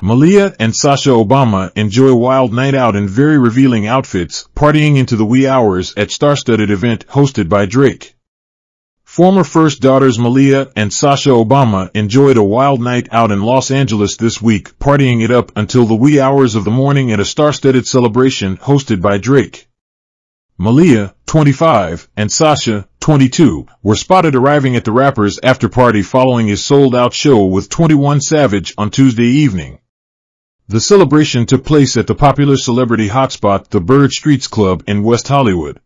Malia and Sasha Obama enjoy a wild night out in very revealing outfits, partying into the wee hours at star-studded event hosted by Drake. Former first daughters Malia and Sasha Obama enjoyed a wild night out in Los Angeles this week, partying it up until the wee hours of the morning at a star-studded celebration hosted by Drake. Malia, 25, and Sasha, 22, were spotted arriving at the rapper's after-party following his sold-out show with 21 Savage on Tuesday evening. The celebration took place at the popular celebrity hotspot the Bird Streets Club in West Hollywood.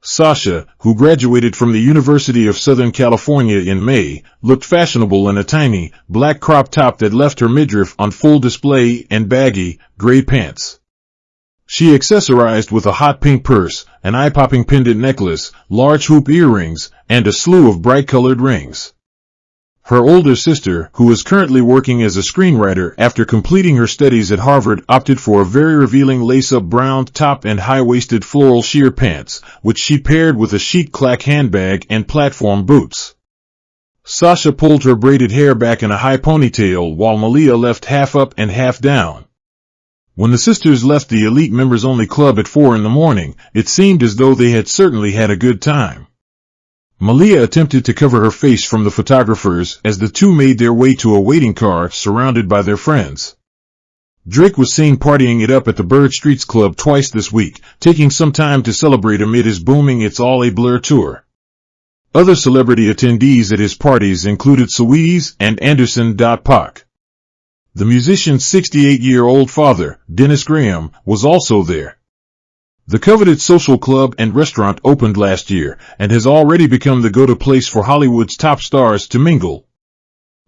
Sasha, who graduated from the University of Southern California in May, looked fashionable in a tiny, black crop top that left her midriff on full display and baggy, gray pants. She accessorized with a hot pink purse, an eye-popping pendant necklace, large hoop earrings, and a slew of bright-colored rings. Her older sister, who is currently working as a screenwriter after completing her studies at Harvard, opted for a very revealing lace-up brown top and high-waisted floral sheer pants, which she paired with a chic clack handbag and platform boots. Sasha pulled her braided hair back in a high ponytail while Malia left half up and half down. When the sisters left the elite members-only club at 4 a.m, it seemed as though they had certainly had a good time. Malia attempted to cover her face from the photographers as the two made their way to a waiting car surrounded by their friends. Drake was seen partying it up at the Bird Streets Club twice this week, taking some time to celebrate amid his booming It's All a Blur tour. Other celebrity attendees at his parties included Saweeties and Anderson .Paak. The musician's 68-year-old father, Dennis Graham, was also there. The coveted social club and restaurant opened last year and has already become the go-to place for Hollywood's top stars to mingle.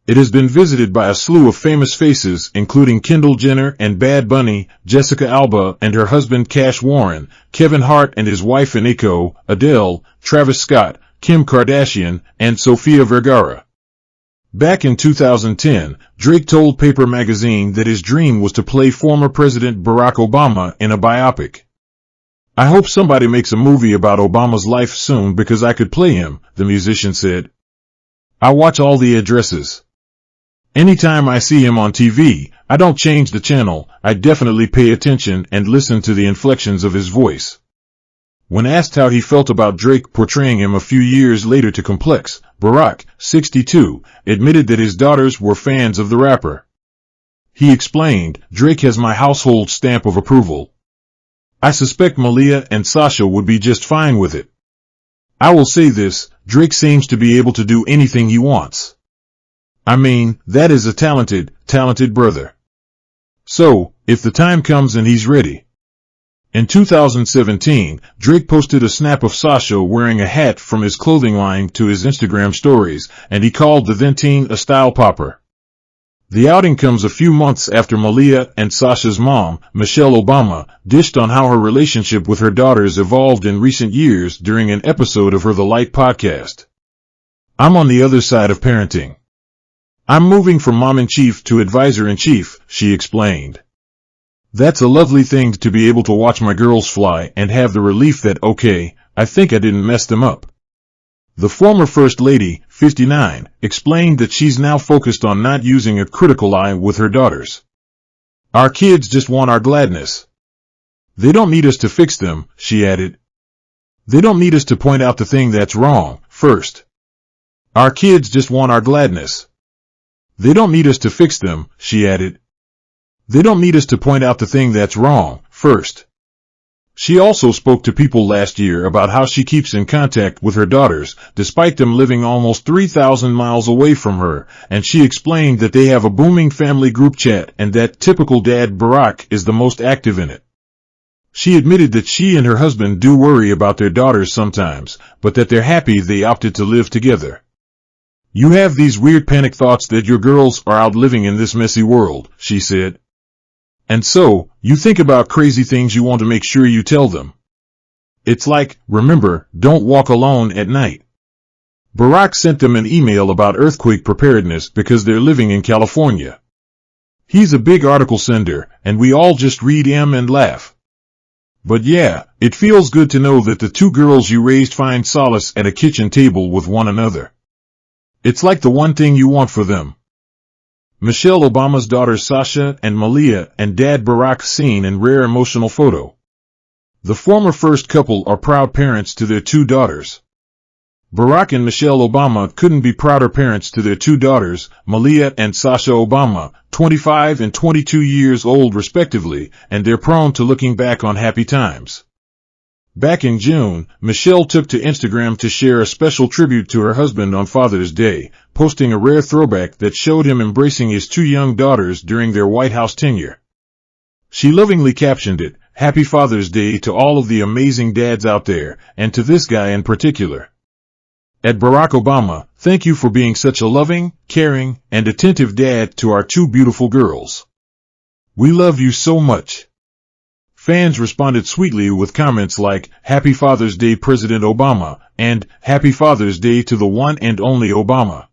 It has been visited by a slew of famous faces including Kendall Jenner and Bad Bunny, Jessica Alba and her husband Cash Warren, Kevin Hart and his wife Eniko, Adele, Travis Scott, Kim Kardashian, and Sofia Vergara. Back in 2010, Drake told Paper magazine that his dream was to play former President Barack Obama in a biopic. "I hope somebody makes a movie about Obama's life soon because I could play him," the musician said. "I watch all the addresses. Anytime I see him on TV, I don't change the channel, I definitely pay attention and listen to the inflections of his voice." When asked how he felt about Drake portraying him a few years later to Complex, Barack, 62, admitted that his daughters were fans of the rapper. He explained, "Drake has my household stamp of approval. I suspect Malia and Sasha would be just fine with it. I will say this, Drake seems to be able to do anything he wants. I mean, that is a talented brother. So, if the time comes and he's ready." In 2017, Drake posted a snap of Sasha wearing a hat from his clothing line to his Instagram stories, and he called the then teen a style popper. The outing comes a few months after Malia and Sasha's mom, Michelle Obama, dished on how her relationship with her daughters evolved in recent years during an episode of her The Light podcast. "I'm on the other side of parenting. I'm moving from mom-in-chief to advisor-in-chief," she explained. "That's a lovely thing to be able to watch my girls fly and have the relief that, okay, I think I didn't mess them up." The former First Lady, 59, explained that she's now focused on not using a critical eye with her daughters. "Our kids just want our gladness. They don't need us to fix them," she added. "They don't need us to point out the thing that's wrong, first. Our kids just want our gladness. They don't need us to fix them," she added. "They don't need us to point out the thing that's wrong, first." She also spoke to People last year about how she keeps in contact with her daughters, despite them living almost 3,000 miles away from her, and she explained that they have a booming family group chat and that typical dad Barack is the most active in it. She admitted that she and her husband do worry about their daughters sometimes, but that they're happy they opted to live together. "You have these weird panic thoughts that your girls are out living in this messy world," she said. "And so, you think about crazy things you want to make sure you tell them. It's like, remember, don't walk alone at night." Barack sent them an email about earthquake preparedness because they're living in California. "He's a big article sender, and we all just read him and laugh. But yeah, it feels good to know that the two girls you raised find solace at a kitchen table with one another. It's like the one thing you want for them. Michelle Obama's daughters Sasha and Malia and dad Barack seen in rare emotional photo. The former first couple are proud parents to their two daughters. Barack and Michelle Obama couldn't be prouder parents to their two daughters, Malia and Sasha Obama, 25 and 22 years old respectively, and they're prone to looking back on happy times. Back in June, Michelle took to Instagram to share a special tribute to her husband on Father's Day, posting a rare throwback that showed him embracing his two young daughters during their White House tenure. She lovingly captioned it, "Happy Father's Day to all of the amazing dads out there, and to this guy in particular. At Barack Obama, thank you for being such a loving, caring, and attentive dad to our two beautiful girls. We love you so much." Fans responded sweetly with comments like, "Happy Father's Day President Obama," and "Happy Father's Day to the one and only Obama."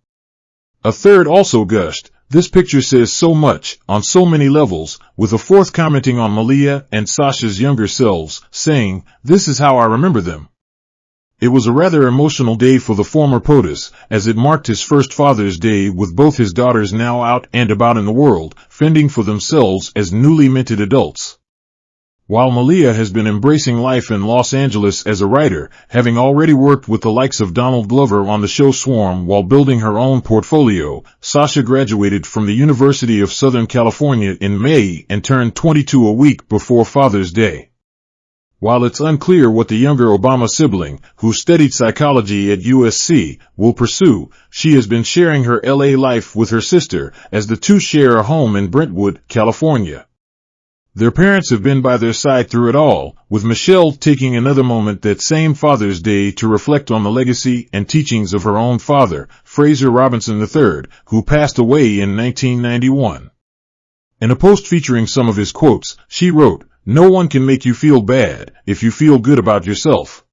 A third also gushed, "This picture says so much, on so many levels," with a fourth commenting on Malia and Sasha's younger selves, saying, "This is how I remember them." It was a rather emotional day for the former POTUS, as it marked his first Father's Day with both his daughters now out and about in the world, fending for themselves as newly minted adults. While Malia has been embracing life in Los Angeles as a writer, having already worked with the likes of Donald Glover on the show Swarm while building her own portfolio, Sasha graduated from the University of Southern California in May and turned 22 a week before Father's Day. While it's unclear what the younger Obama sibling, who studied psychology at USC, will pursue, she has been sharing her LA life with her sister, as the two share a home in Brentwood, California. Their parents have been by their side through it all, with Michelle taking another moment that same Father's Day to reflect on the legacy and teachings of her own father, Fraser Robinson III, who passed away in 1991. In a post featuring some of his quotes, she wrote, "No one can make you feel bad if you feel good about yourself.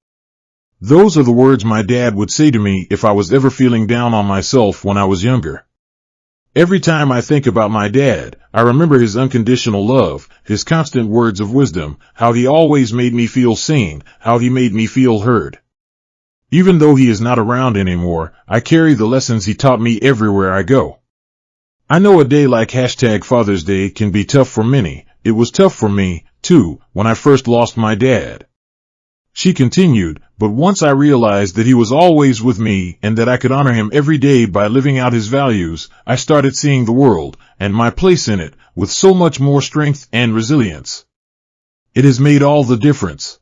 Those are the words my dad would say to me if I was ever feeling down on myself when I was younger. Every time I think about my dad, I remember his unconditional love, his constant words of wisdom, how he always made me feel seen, how he made me feel heard. Even though he is not around anymore, I carry the lessons he taught me everywhere I go." I know a day like #Father's Day can be tough for many. It was tough for me, too, when I first lost my dad. She continued, "But once I realized that he was always with me and that I could honor him every day by living out his values, I started seeing the world, and my place in it, with so much more strength and resilience. It has made all the difference."